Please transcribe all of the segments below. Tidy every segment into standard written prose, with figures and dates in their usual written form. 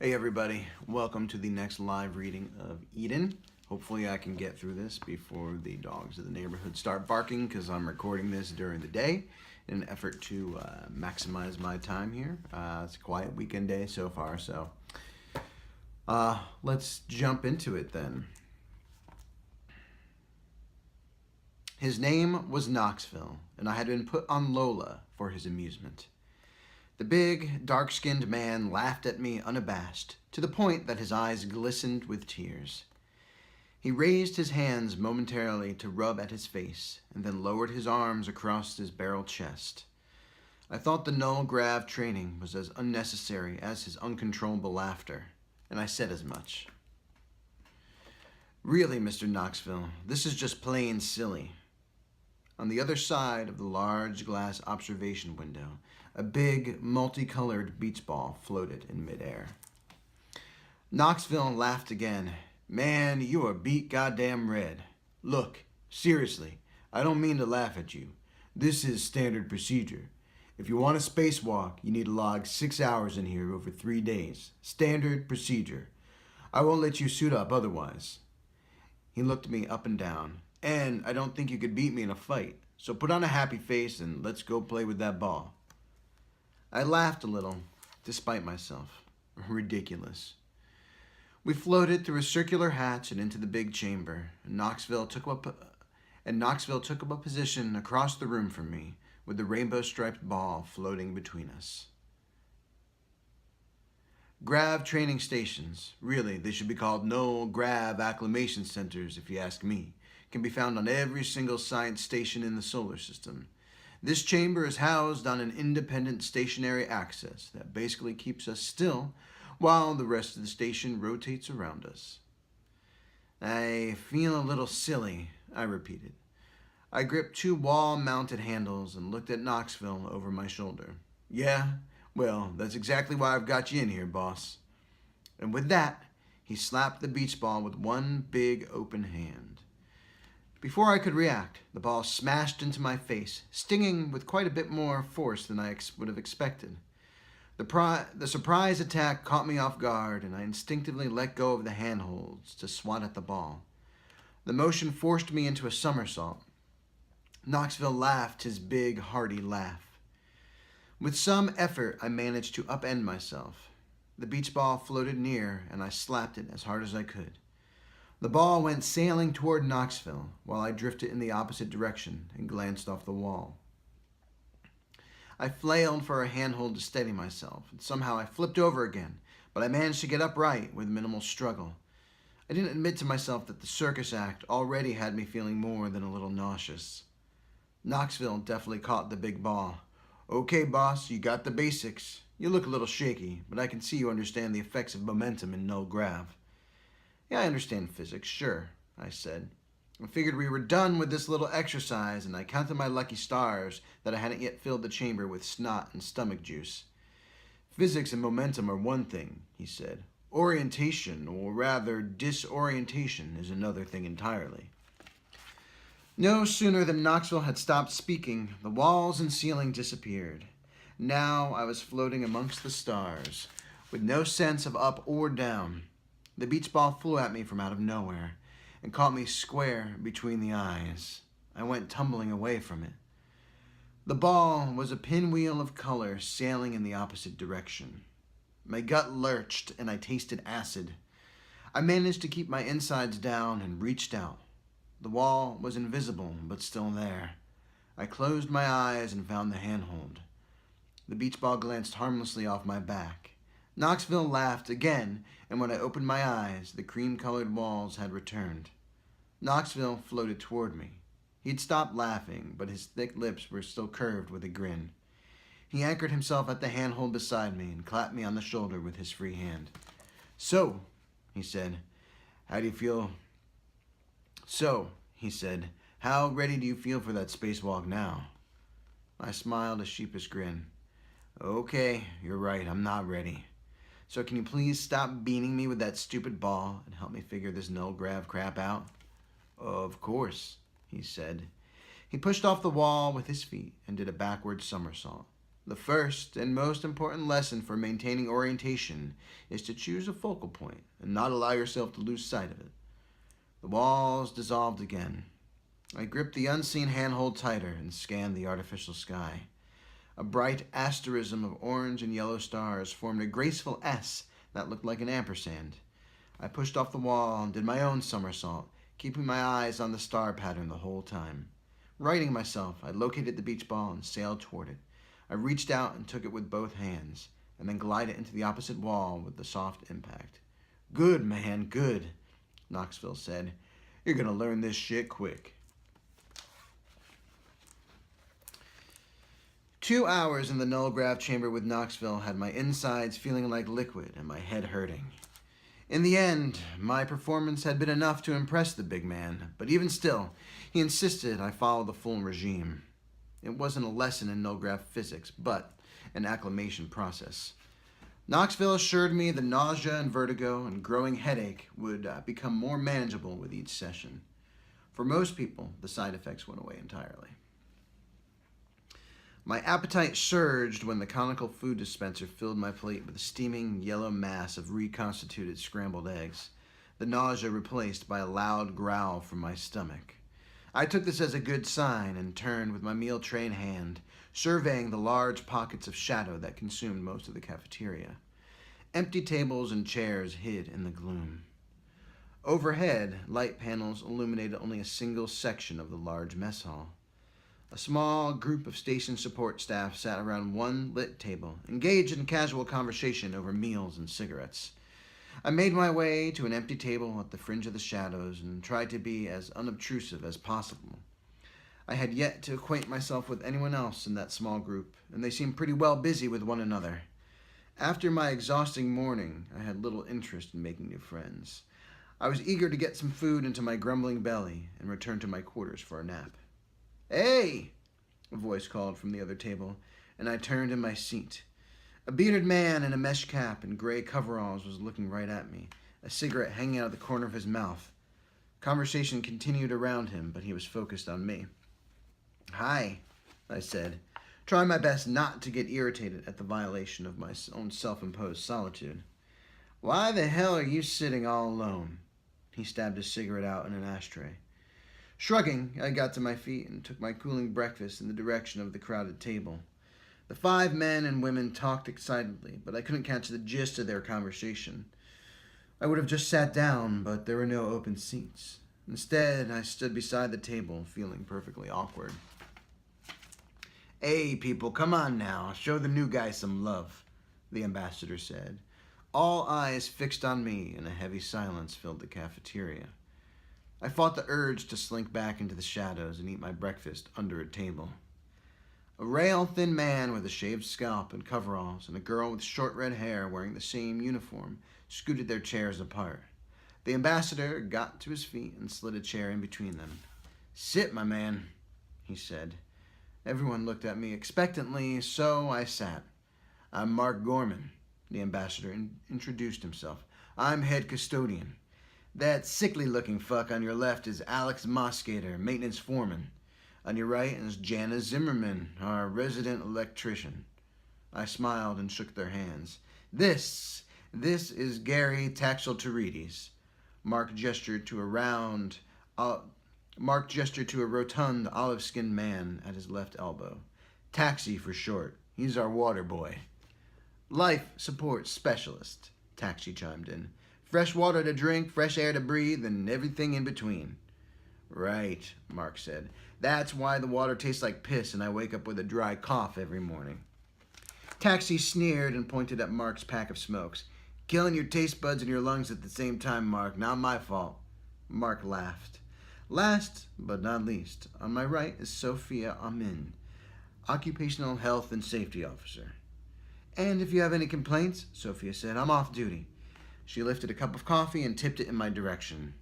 Hey everybody, welcome to the next live reading of Eden. Hopefully I can get through this before the dogs of the neighborhood start barking because I'm recording this during the day in an effort to maximize my time here. It's a quiet weekend day so far, so let's jump into it then. His name was Knoxville, and I had been put on Lola for his amusement. The big, dark-skinned man laughed at me unabashed, to the point that his eyes glistened with tears. He raised his hands momentarily to rub at his face, and then lowered his arms across his barrel chest. I thought the null grav training was as unnecessary as his uncontrollable laughter, and I said as much. Really, Mr. Knoxville, this is just plain silly. On the other side of the large glass observation window, a big, multicolored beach ball floated in midair. Knoxville laughed again. Man, you are beat goddamn red. Look, seriously, I don't mean to laugh at you. This is standard procedure. If you want a spacewalk, you need to log 6 hours in here over 3 days. Standard procedure. I won't let you suit up otherwise. He looked me up and down. And I don't think you could beat me in a fight. So put on a happy face and let's go play with that ball. I laughed a little, despite myself. Ridiculous. We floated through a circular hatch and into the big chamber, and Knoxville took up a position across the room from me, with the rainbow-striped ball floating between us. Grav training stations, really, they should be called null grav acclimation centers if you ask me, can be found on every single science station in the solar system. This chamber is housed on an independent stationary axis that basically keeps us still while the rest of the station rotates around us. I feel a little silly, I repeated. I gripped 2 wall-mounted handles and looked at Knoxville over my shoulder. Yeah, well, that's exactly why I've got you in here, boss. And with that, he slapped the beach ball with one big open hand. Before I could react, the ball smashed into my face, stinging with quite a bit more force than I would have expected. The surprise attack caught me off guard, and I instinctively let go of the handholds to swat at the ball. The motion forced me into a somersault. Knoxville laughed his big, hearty laugh. With some effort, I managed to upend myself. The beach ball floated near, and I slapped it as hard as I could. The ball went sailing toward Knoxville, while I drifted in the opposite direction and glanced off the wall. I flailed for a handhold to steady myself, and somehow I flipped over again, but I managed to get upright with minimal struggle. I didn't admit to myself that the circus act already had me feeling more than a little nauseous. Knoxville definitely caught the big ball. Okay, boss, you got the basics. You look a little shaky, but I can see you understand the effects of momentum in null grav. Yeah, I understand physics, sure, I said. I figured we were done with this little exercise, and I counted my lucky stars that I hadn't yet filled the chamber with snot and stomach juice. Physics and momentum are one thing, he said. Orientation, or rather disorientation, is another thing entirely. No sooner than Knoxville had stopped speaking, the walls and ceiling disappeared. Now I was floating amongst the stars, with no sense of up or down. The beach ball flew at me from out of nowhere and caught me square between the eyes. I went tumbling away from it. The ball was a pinwheel of color sailing in the opposite direction. My gut lurched and I tasted acid. I managed to keep my insides down and reached out. The wall was invisible, but still there. I closed my eyes and found the handhold. The beach ball glanced harmlessly off my back. Knoxville laughed again, and when I opened my eyes, the cream-colored walls had returned. Knoxville floated toward me. He'd stopped laughing, but his thick lips were still curved with a grin. He anchored himself at the handhold beside me and clapped me on the shoulder with his free hand. So, he said, how do you feel? So, he said, how ready do you feel for that spacewalk now? I smiled a sheepish grin. Okay, you're right, I'm not ready. So can you please stop beating me with that stupid ball and help me figure this null grav crap out? Of course, he said. He pushed off the wall with his feet and did a backward somersault. The first and most important lesson for maintaining orientation is to choose a focal point and not allow yourself to lose sight of it. The walls dissolved again. I gripped the unseen handhold tighter and scanned the artificial sky. A bright asterism of orange and yellow stars formed a graceful S that looked like an ampersand. I pushed off the wall and did my own somersault, keeping my eyes on the star pattern the whole time. Righting myself, I located the beach ball and sailed toward it. I reached out and took it with both hands, and then glided into the opposite wall with the soft impact. "Good, man, good," Knoxville said. "You're gonna learn this shit quick." 2 hours in the null grav chamber with Knoxville had my insides feeling like liquid and my head hurting. In the end, my performance had been enough to impress the big man, but even still, he insisted I follow the full regime. It wasn't a lesson in null grav physics, but an acclimation process. Knoxville assured me the nausea and vertigo and growing headache would become more manageable with each session. For most people, the side effects went away entirely. My appetite surged when the conical food dispenser filled my plate with a steaming yellow mass of reconstituted scrambled eggs, the nausea replaced by a loud growl from my stomach. I took this as a good sign and turned with my meal tray in hand, surveying the large pockets of shadow that consumed most of the cafeteria. Empty tables and chairs hid in the gloom. Overhead, light panels illuminated only a single section of the large mess hall. A small group of station support staff sat around one lit table, engaged in casual conversation over meals and cigarettes. I made my way to an empty table at the fringe of the shadows and tried to be as unobtrusive as possible. I had yet to acquaint myself with anyone else in that small group, and they seemed pretty well busy with one another. After my exhausting morning, I had little interest in making new friends. I was eager to get some food into my grumbling belly and return to my quarters for a nap. "Hey!" a voice called from the other table, and I turned in my seat. A bearded man in a mesh cap and gray coveralls was looking right at me, a cigarette hanging out of the corner of his mouth. Conversation continued around him, but he was focused on me. "Hi," I said, trying my best not to get irritated at the violation of my own self-imposed solitude. "Why the hell are you sitting all alone?" He stabbed his cigarette out in an ashtray. Shrugging, I got to my feet and took my cooling breakfast in the direction of the crowded table. The 5 men and women talked excitedly, but I couldn't catch the gist of their conversation. I would have just sat down, but there were no open seats. Instead, I stood beside the table, feeling perfectly awkward. "Hey, people, come on now. Show the new guy some love," the ambassador said. All eyes fixed on me, and a heavy silence filled the cafeteria. I fought the urge to slink back into the shadows and eat my breakfast under a table. A rail-thin man with a shaved scalp and coveralls and a girl with short red hair wearing the same uniform scooted their chairs apart. The ambassador got to his feet and slid a chair in between them. "Sit, my man," he said. Everyone looked at me expectantly, so I sat. "I'm Mark Gorman," the ambassador introduced himself. "I'm head custodian. That sickly-looking fuck on your left is Alex Moscator, maintenance foreman. On your right is Jana Zimmerman, our resident electrician." I smiled and shook their hands. This is Gary Taxel-Terides." Mark gestured to a rotund, olive-skinned man at his left elbow. "Taxi for short. He's our water boy." "Life support specialist," Taxi chimed in. "Fresh water to drink, fresh air to breathe, and everything in between." "Right," Mark said. "That's why the water tastes like piss and I wake up with a dry cough every morning." Taxi sneered and pointed at Mark's pack of smokes. "Killing your taste buds and your lungs at the same time, Mark. Not my fault." Mark laughed. Last but not least, on my right is Sophia Amin, Occupational Health and Safety Officer. "And if you have any complaints," Sophia said, "I'm off duty." She lifted a cup of coffee and tipped it in my direction.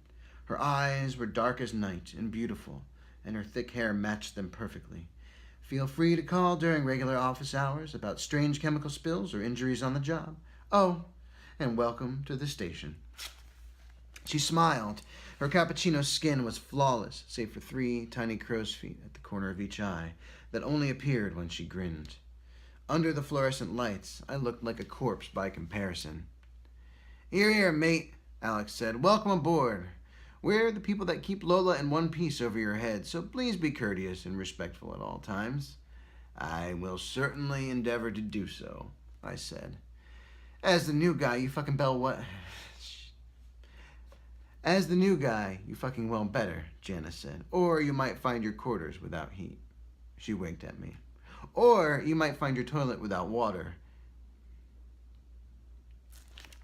Her eyes were dark as night and beautiful, and her thick hair matched them perfectly. "Feel free to call during regular office hours about strange chemical spills or injuries on the job. Oh, and welcome to the station." She smiled. Her cappuccino skin was flawless, save for 3 tiny crow's feet at the corner of each eye that only appeared when she grinned. Under the fluorescent lights, I looked like a corpse by comparison. "Here, here, mate," Alex said. "Welcome aboard. We're the people that keep Lola in one piece over your head, so please be courteous and respectful at all times." "I will certainly endeavor to do so," I said. As the new guy, you fucking well better, Janice said. "Or you might find your quarters without heat." She winked at me. "Or you might find your toilet without water."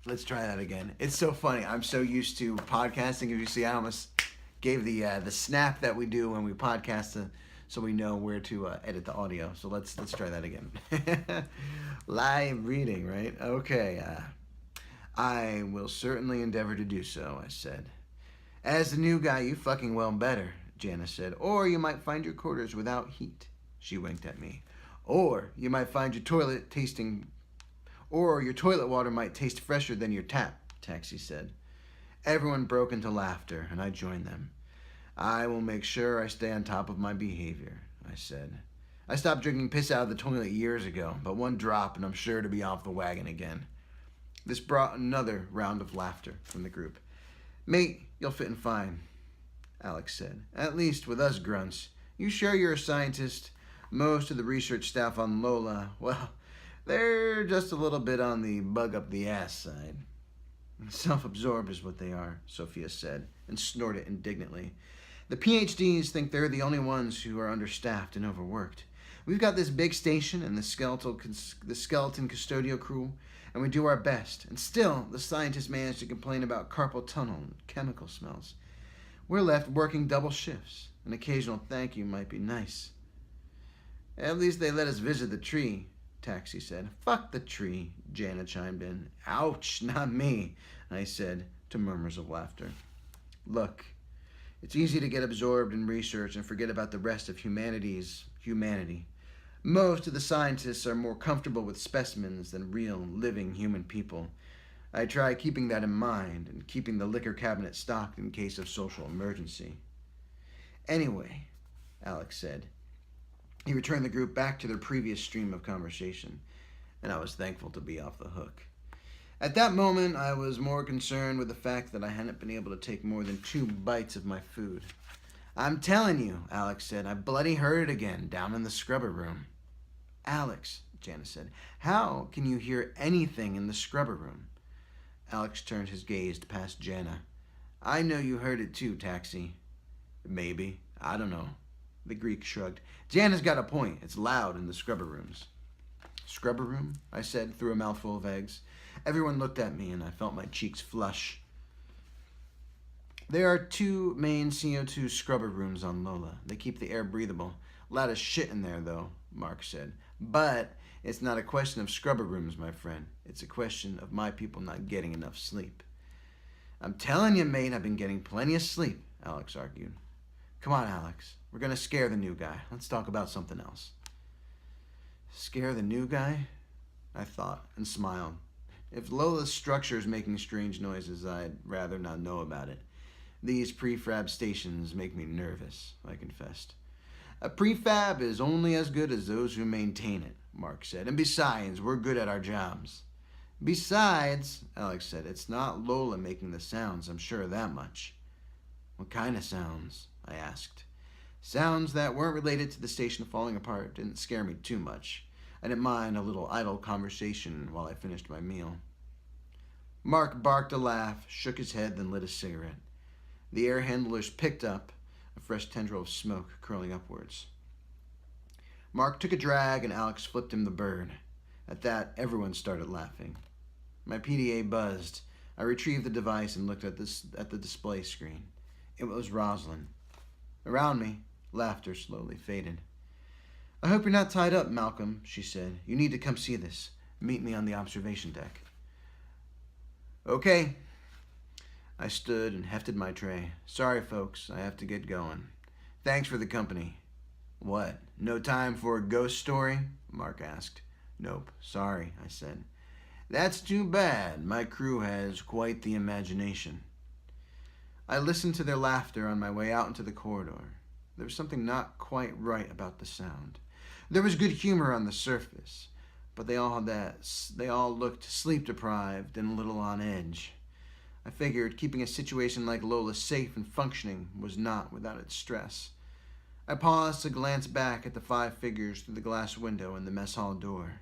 Let's try that again. It's so funny. I'm so used to podcasting. If you see, I almost gave the snap that we do when we podcast so we know where to edit the audio. So let's try that again. Live reading, right? Okay. "I will certainly endeavor to do so," I said. "As the new guy, you fucking well better," Janice said. "Or you might find your quarters without heat." She winked at me. "Or you might find your toilet water might taste fresher than your tap," Taxi said. Everyone broke into laughter, and I joined them. "I will make sure I stay on top of my behavior," I said. "I stopped drinking piss out of the toilet years ago, but one drop and I'm sure to be off the wagon again." This brought another round of laughter from the group. "Mate, you'll fit in fine," Alex said. "At least with us grunts. You sure you're a scientist? Most of the research staff on Lola, well, they're just a little bit on the bug up the ass side." "Self-absorbed is what they are," Sophia said, and snorted indignantly. "The PhDs think they're the only ones who are understaffed and overworked. We've got this big station and the skeleton custodial crew, and we do our best. And still, the scientists manage to complain about carpal tunnel and chemical smells. We're left working double shifts. An occasional thank you might be nice." "At least they let us visit the tree," Taxi said. "Fuck the tree," Jana chimed in. "Ouch, not me," I said, to murmurs of laughter. "Look, it's easy to get absorbed in research and forget about the rest of humanity's humanity. Most of the scientists are more comfortable with specimens than real, living human people. I try keeping that in mind and keeping the liquor cabinet stocked in case of social emergency." "Anyway," Alex said. He returned the group back to their previous stream of conversation, and I was thankful to be off the hook. At that moment, I was more concerned with the fact that I hadn't been able to take more than 2 bites of my food. "I'm telling you," Alex said, "I bloody heard it again down in the scrubber room." "Alex," Janice said, "how can you hear anything in the scrubber room?" Alex turned his gaze past Jana. "I know you heard it too, Taxi." "Maybe. I don't know." The Greek shrugged. "Jana's got a point. It's loud in the scrubber rooms." "Scrubber room?" I said through a mouthful of eggs. Everyone looked at me and I felt my cheeks flush. "There are 2 main CO2 scrubber rooms on Lola. They keep the air breathable. A lot of shit in there, though," Mark said. "But it's not a question of scrubber rooms, my friend. It's a question of my people not getting enough sleep." "I'm telling you, mate, I've been getting plenty of sleep," Alex argued. "Come on, Alex. We're going to scare the new guy. Let's talk about something else." Scare the new guy? I thought, and smiled. If Lola's structure is making strange noises, I'd rather not know about it. "These prefab stations make me nervous," I confessed. "A prefab is only as good as those who maintain it," Mark said. "And besides, we're good at our jobs." "Besides," Alex said, "it's not Lola making the sounds, I'm sure of that much." "What kind of sounds?" I asked. Sounds that weren't related to the station falling apart didn't scare me too much. I didn't mind a little idle conversation while I finished my meal. Mark barked a laugh, shook his head, then lit a cigarette. The air handlers picked up, a fresh tendril of smoke curling upwards. Mark took a drag and Alex flipped him the bird. At that, everyone started laughing. My PDA buzzed. I retrieved the device and looked at the display screen. It was Rosalind. Around me, laughter slowly faded. "I hope you're not tied up, Malcolm," she said. "You need to come see this. Meet me on the observation deck." "Okay." I stood and hefted my tray. "Sorry, folks, I have to get going. Thanks for the company." "What, no time for a ghost story?" Mark asked. "Nope, sorry," I said. "That's too bad. My crew has quite the imagination." I listened to their laughter on my way out into the corridor. There was something not quite right about the sound. There was good humor on the surface, but they all looked sleep deprived and a little on edge. I figured keeping a situation like Lola safe and functioning was not without its stress. I paused to glance back at the 5 figures through the glass window in the mess hall door.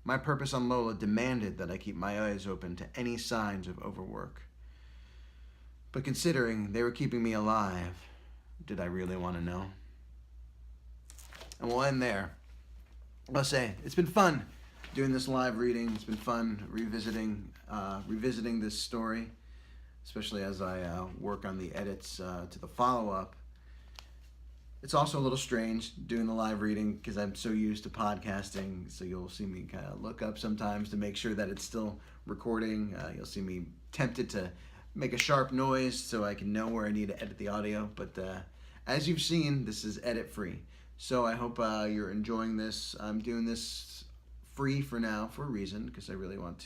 My purpose on Lola demanded that I keep my eyes open to any signs of overwork. But considering they were keeping me alive, did I really want to know? And we'll end there. I'll say it's been fun doing this live reading. It's been fun revisiting this story, especially as I work on the edits to the follow-up. It's also a little strange doing the live reading because I'm so used to podcasting, so you'll see me kind of look up sometimes to make sure that it's still recording. You'll see me tempted to make a sharp noise so I can know where I need to edit the audio, but as you've seen, this is edit free. So I hope you're enjoying this. I'm doing this free for now for a reason, because I really want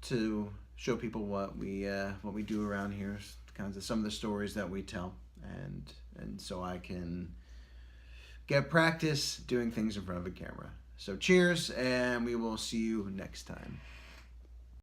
to show people what we do around here, kinds of some of the stories that we tell, and so I can get practice doing things in front of a camera. So cheers, and we will see you next time.